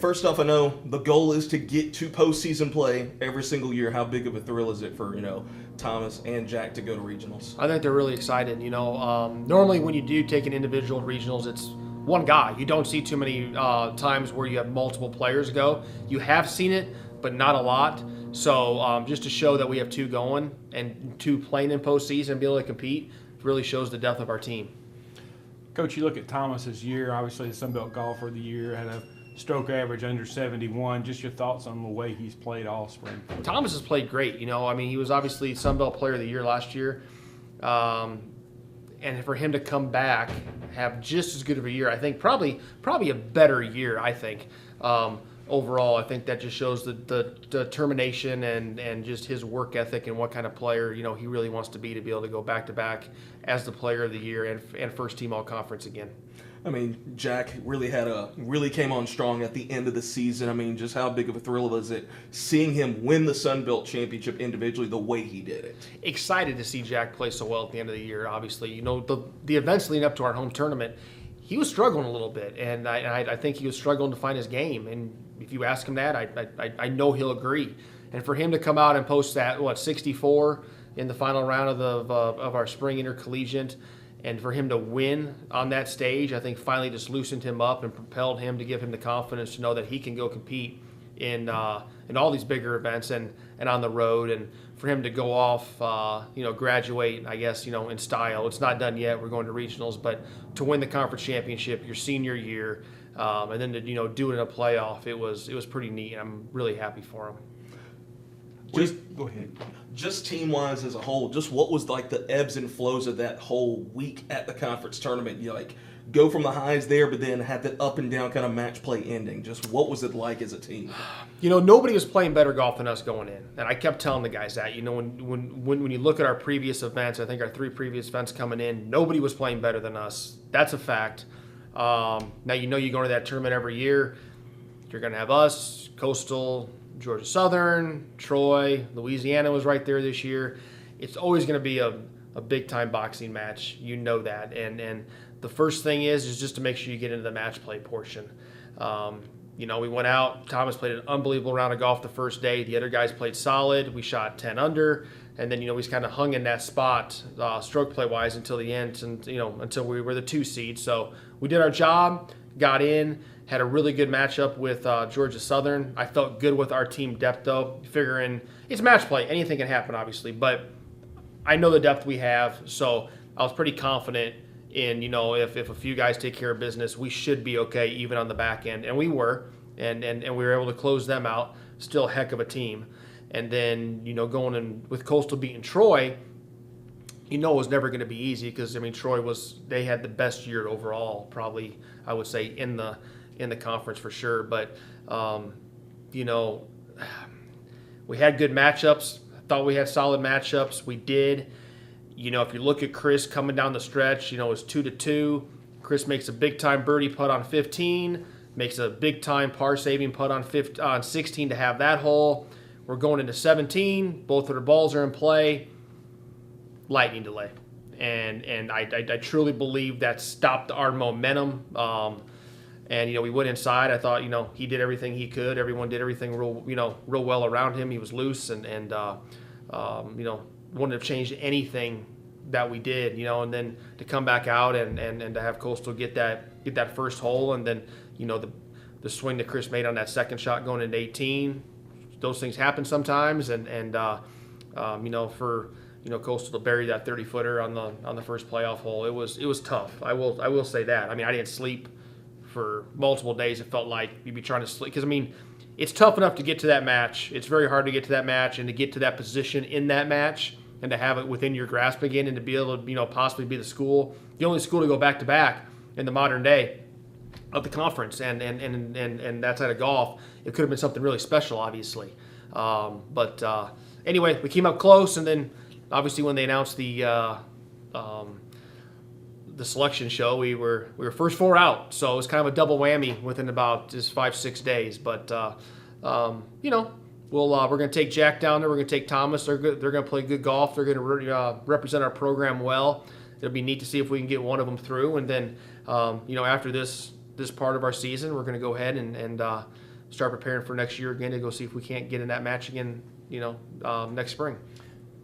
first off, I know the goal is to get to postseason play every single year. How big of a thrill is it for, Thomas and Jack to go to regionals? I think they're really excited. Normally when you do take an individual regionals, it's one guy. You don't see too many times where you have multiple players go. You have seen it, but not a lot. So just to show that we have two going and two playing in postseason and be able to compete really shows the depth of our team. Coach, you look at Thomas's year, obviously the Sunbelt Golfer of the Year, had a stroke average under 71. Just your thoughts on the way he's played all spring. Thomas has played great. He was obviously Sunbelt Player of the Year last year. And for him to come back, have just as good of a year, I think probably a better year, I think. Overall, I think that just shows the determination and just his work ethic and what kind of player, he really wants to be able to go back-to-back as the Player of the Year and first team All-Conference again. I mean, Jack really came on strong at the end of the season. I mean, just how big of a thrill was it seeing him win the Sun Belt Championship individually the way he did it? Excited to see Jack play so well at the end of the year, obviously. The events leading up to our home tournament, he was struggling a little bit, and I think he was struggling to find his game. And if you ask him that, I know he'll agree. And for him to come out and post that, 64 in the final round of our spring intercollegiate, and for him to win on that stage, I think finally just loosened him up and propelled him to give him the confidence to know that he can go compete in all these bigger events and on the road. And for him to go off, graduate, I guess, in style. It's not done yet. We're going to regionals, but to win the conference championship your senior year, and then to do it in a playoff, it was pretty neat. I'm really happy for him. Go ahead. Just team-wise as a whole, just what was like the ebbs and flows of that whole week at the conference tournament? You go from the highs there, but then had that up and down kind of match play ending. Just what was it like as a team? Nobody was playing better golf than us going in, and I kept telling the guys that. When you look at our previous events, I think our 3 previous events coming in, nobody was playing better than us. That's a fact. Now you go to that tournament every year. You're going to have us, Coastal, Georgia Southern, Troy, Louisiana was right there this year. It's always going to be a big-time boxing match. You know that. And the first thing is just to make sure you get into the match play portion. We went out. Thomas played an unbelievable round of golf the first day. The other guys played solid. We shot 10 under. And then, we kind of hung in that spot stroke play-wise until the end, and until we were the 2 seed. So we did our job, got in, had a really good matchup with Georgia Southern. I felt good with our team depth, though, figuring it's match play. Anything can happen, obviously, but I know the depth we have, so I was pretty confident in, if a few guys take care of business, we should be okay even on the back end. And we were, and we were able to close them out. Still a heck of a team. And then, going in with Coastal beating Troy, it was never going to be easy because, Troy they had the best year overall, probably, I would say, in the conference for sure. But, we had good matchups. I thought we had solid matchups. We did. If you look at Chris coming down the stretch, it's 2-2. Chris makes a big-time birdie putt on 15, makes a big-time par-saving putt on 16 to have that hole. We're going into 17. Both of their balls are in play. Lightning delay. And I truly believe that stopped our momentum. And we went inside. I thought he did everything he could. Everyone did everything real well around him. He was loose and wouldn't have changed anything that we did. And then to come back out and to have Coastal get that first hole, and then the swing that Chris made on that second shot going into 18. Those things happen sometimes, and for Coastal to bury that 30-footer on the first playoff hole, it was tough. I will say that. I didn't sleep for multiple days. It felt like you'd be trying to sleep because it's tough enough to get to that match. It's very hard to get to that match and to get to that position in that match and to have it within your grasp again and to be able to possibly be the only school to go back to back in the modern day of the conference and that side of golf. It could have been something really special, obviously. But anyway, we came up close, and then obviously when they announced the selection show, we were first 4 out, so it was kind of a double whammy within about just 5-6 days. But we're going to take Jack down there. We're going to take Thomas. They're good. They're going to play good golf. They're going to represent our program well. It'll be neat to see if we can get one of them through. And then after this part of our season, we're going to go ahead and start preparing for next year again to go see if we can't get in that match again, next spring.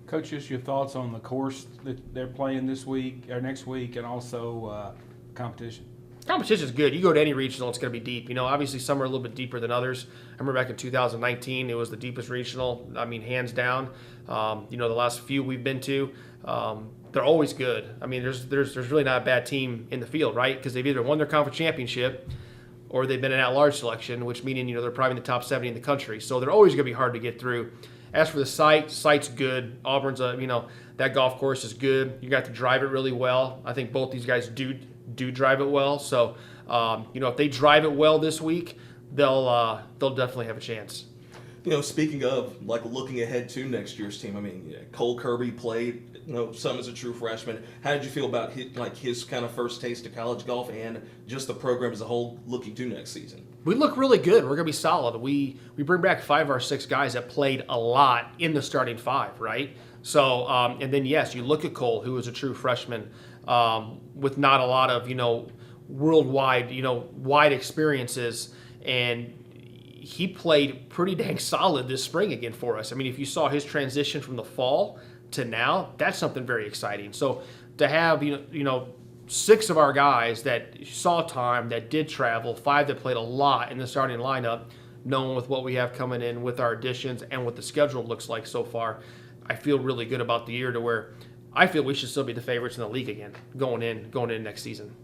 Coach, just your thoughts on the course that they're playing this week or next week, and also competition. Competition is good. You go to any regional, it's going to be deep. Obviously some are a little bit deeper than others. I remember back in 2019, it was the deepest regional. I mean, hands down. The last few we've been to, they're always good. I mean, there's really not a bad team in the field, right? Because they've either won their conference championship or they've been an at-large selection, which meaning they're probably in the top 70 in the country. So they're always going to be hard to get through. As for the site's good. Auburn's that golf course is good. You got to drive it really well. I think both these guys do drive it well. So if they drive it well this week, they'll definitely have a chance. Speaking of looking ahead to next year's team, I mean, Cole Kirby played some as a true freshman. How did you feel about his kind of first taste of college golf and just the program as a whole looking to next season? We look really good. We're going to be solid. We bring back 5 of our 6 guys that played a lot in the starting 5, right? So, and then, yes, you look at Cole, who is a true freshman with not a lot of, worldwide, wide experiences, and he played pretty dang solid this spring again for us. I mean, if you saw his transition from the fall to now, that's something very exciting. So to have, 6 of our guys that saw time, that did travel, 5 that played a lot in the starting lineup, knowing with what we have coming in with our additions and what the schedule looks like so far, I feel really good about the year to where I feel we should still be the favorites in the league again going in next season.